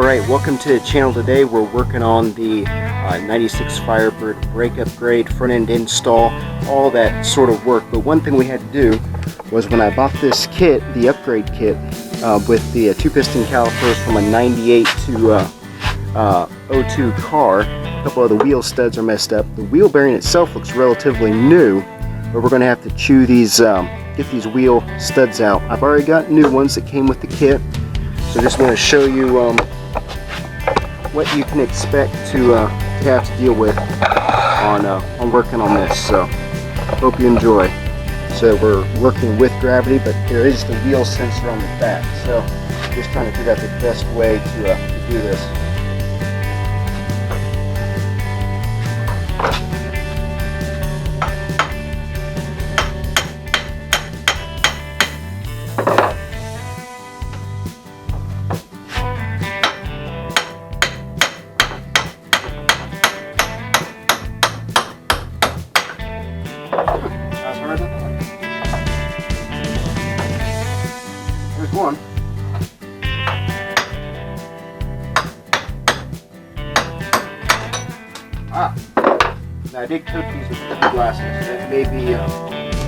Alright, welcome to the channel. Today we're working on the 96 Firebird brake upgrade, front end install, all that sort of work. But one thing we had to do was when I bought this kit, the upgrade kit, with the 2-piston calipers from a 98 to 02 car, a couple of the wheel studs are messed up. The wheel bearing itself looks relatively new, but we're going to have to chew these, get these wheel studs out. I've already got new ones that came with the kit, so just want to show you what you can expect to have to deal with on working on this. So hope you enjoy. So we're working with gravity, but there is the wheel sensor on the back. So just trying to figure out the best way to do this. There's one. Now I did coat these with blue glasses. That may be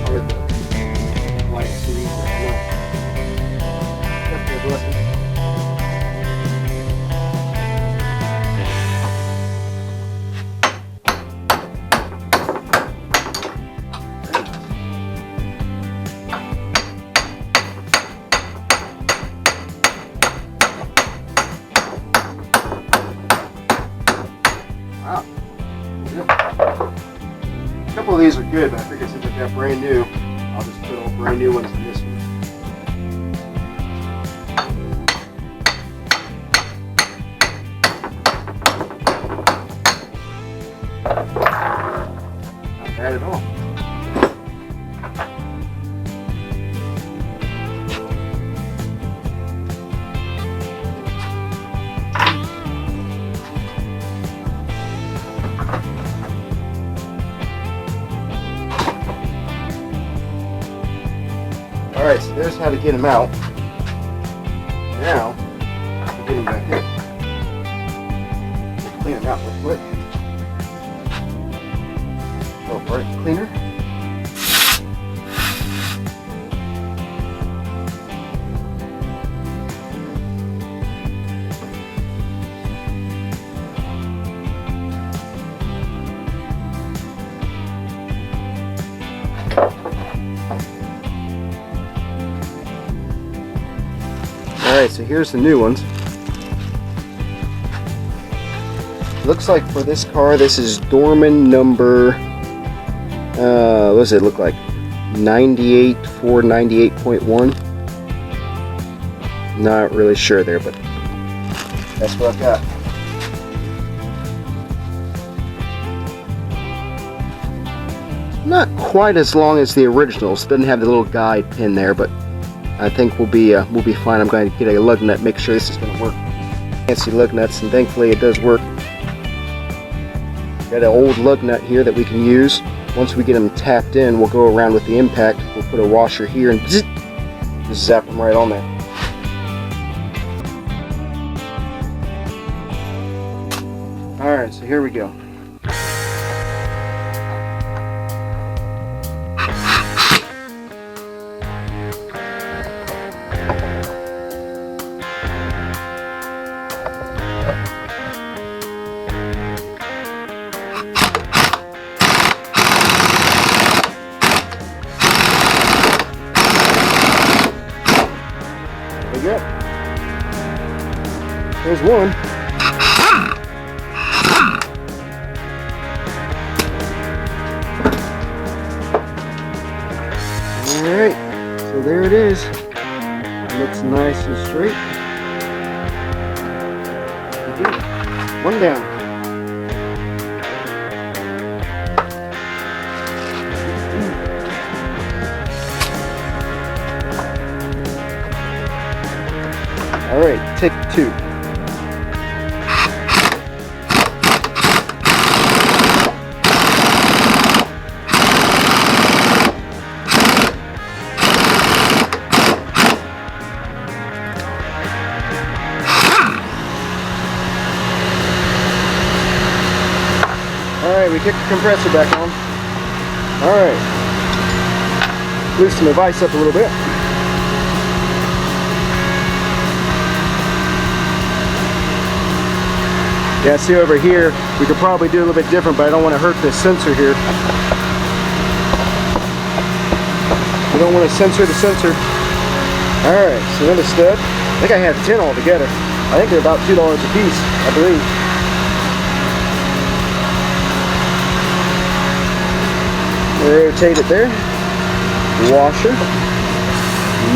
part of the light series. Definitely a blessing. A couple of these are good, but I figured since I've got brand new, I'll just put all brand new ones in this one. Not bad at all. Alright, so there's how to get them out. Now, to get them back in. Clean them out real quick. Oh, brake cleaner. Alright, so here's the new ones. Looks like for this car, this is Dorman number, what does it look like? 98.1. Not really sure there, but that's what I've got. Not quite as long as the originals. Doesn't have the little guide pin there, but I think we'll be fine. I'm going to get a lug nut, make sure this is going to work. Fancy lug nuts, and thankfully it does work. Got an old lug nut here that we can use. Once we get them tapped in, we'll go around with the impact. We'll put a washer here and zzz, just zap them right on there. Alright, so here we go. There you go. There's one. Alright, so there it is. It looks nice and straight. One down. Alright, take two. Alright, we kicked the compressor back on. Alright. Loosen the vise up a little bit. Yeah, see over here, we could probably do a little bit different, but I don't want to hurt this sensor here. We don't want to censor the sensor. Alright, so another stud. I think I have 10 altogether. I think they're about $2 a piece, I believe. Rotate it there. Washer.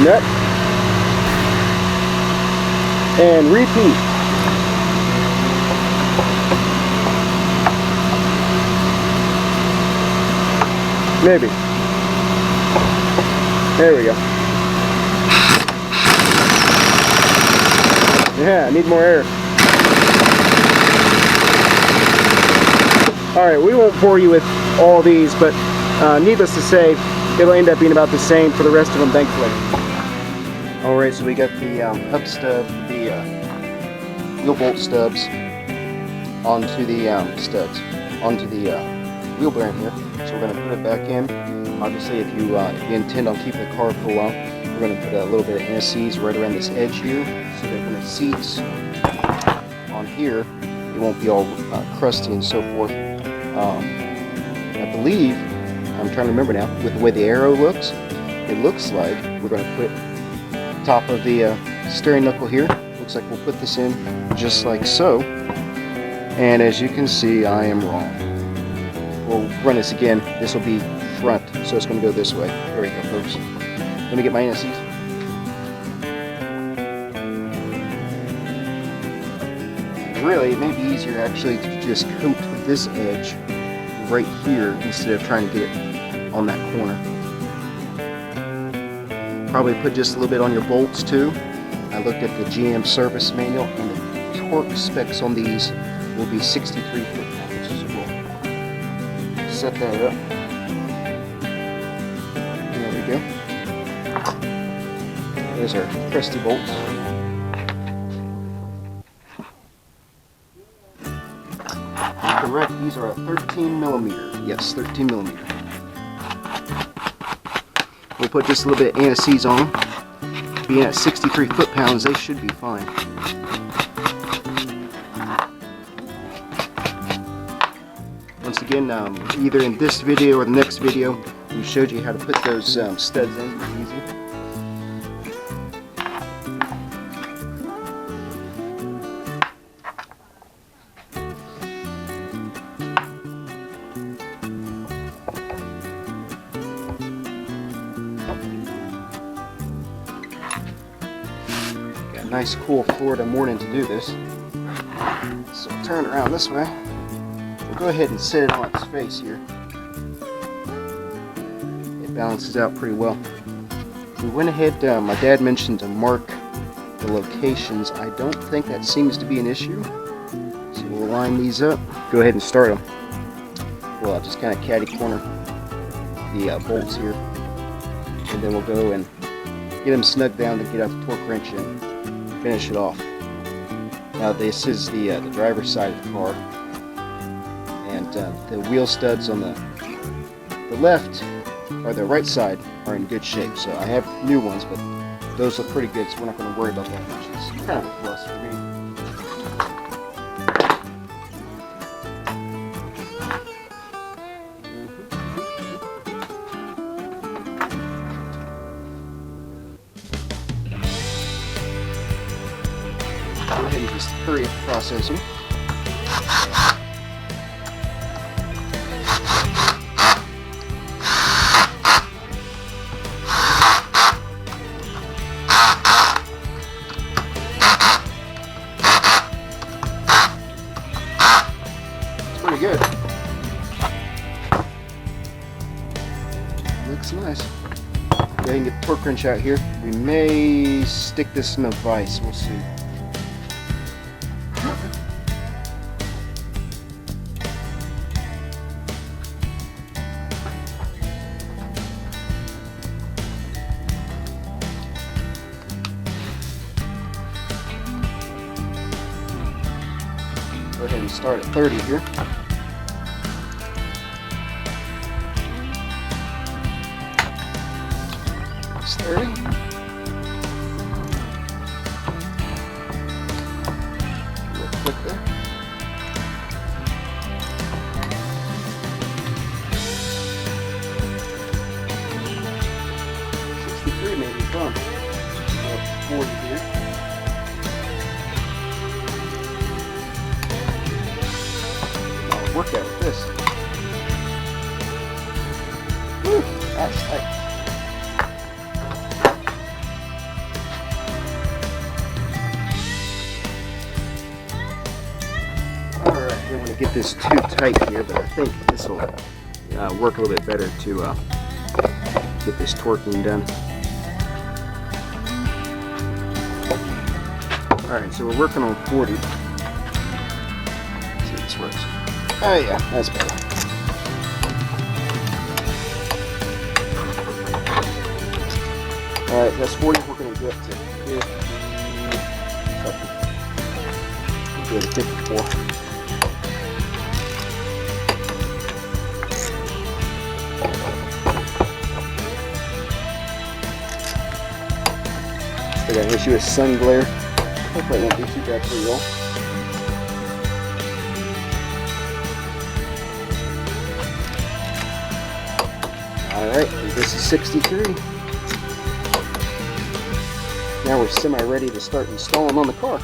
Nut. And repeat. Maybe. There we go. Yeah, I need more air. Alright, we won't bore you with all these, but needless to say, it'll end up being about the same for the rest of them, thankfully. Alright, so we got the hub stub, the wheel bolt stubs onto the onto the wheel bearing here. So we're going to put it back in. Obviously, if you intend on keeping the car for a while, we're going to put a little bit of anti-seize right around this edge here, so that when it seats on here, it won't be all crusty and so forth. I believe, I'm trying to remember now, with the way the arrow looks, it looks like we're going to put top of the steering knuckle here. Looks like we'll put this in just like so. And as you can see, I am wrong. We'll run this again. This will be front, so it's going to go this way. There we go, folks. Let me get my anti-seize. Really, it may be easier actually to just coat this edge right here instead of trying to get it on that corner. Probably put just a little bit on your bolts too. I looked at the GM service manual, and the torque specs on these will be 63 foot-pounds. So we'll set that up. There we go. There's our crusty bolts. Correct, these are a 13 millimeter. Yes, 13 millimeter. We'll put just a little bit of anti-seize on them. Being at 63 foot-pounds, they should be fine. Once again, either in this video or the next video, we showed you how to put those studs in. It's easy. Nice cool Florida morning to do this. So I'll turn it around this way. We'll go ahead and set it on its face here. It balances out pretty well. We went ahead, my dad mentioned to mark the locations. I don't think that seems to be an issue. So we'll line these up. Go ahead and start them. Well, I'll just kind of catty corner the bolts here. And then we'll go and get them snugged down to get out the torque wrench in. Finish it off. Now this is the driver's side of the car, and the wheel studs on the left or the right side are in good shape. So I have new ones, but those look pretty good, so we're not going to worry about that much. It's kind of a plus for me. Go ahead and just hurry up the processing. It's pretty good. Looks nice. Go ahead and get the torque wrench out here. We may stick this in a vise. We'll see. Go ahead and start at 30 here. 30. Real quick there. 63 maybe fun. 40 here. I'll work out with this. Woo, that's tight. Alright, I don't want to get this too tight here, but I think this will work a little bit better to get this torquing done. Alright, so we're working on 40. Let's see if this works. Oh yeah, that's better. Alright, that's 40. We're going to go up to 50. We'll go to 54. I got an issue with sun glare. Hopefully it won't be too bad for you all. Alright, this is 63. Now we're semi-ready to start installing on the car.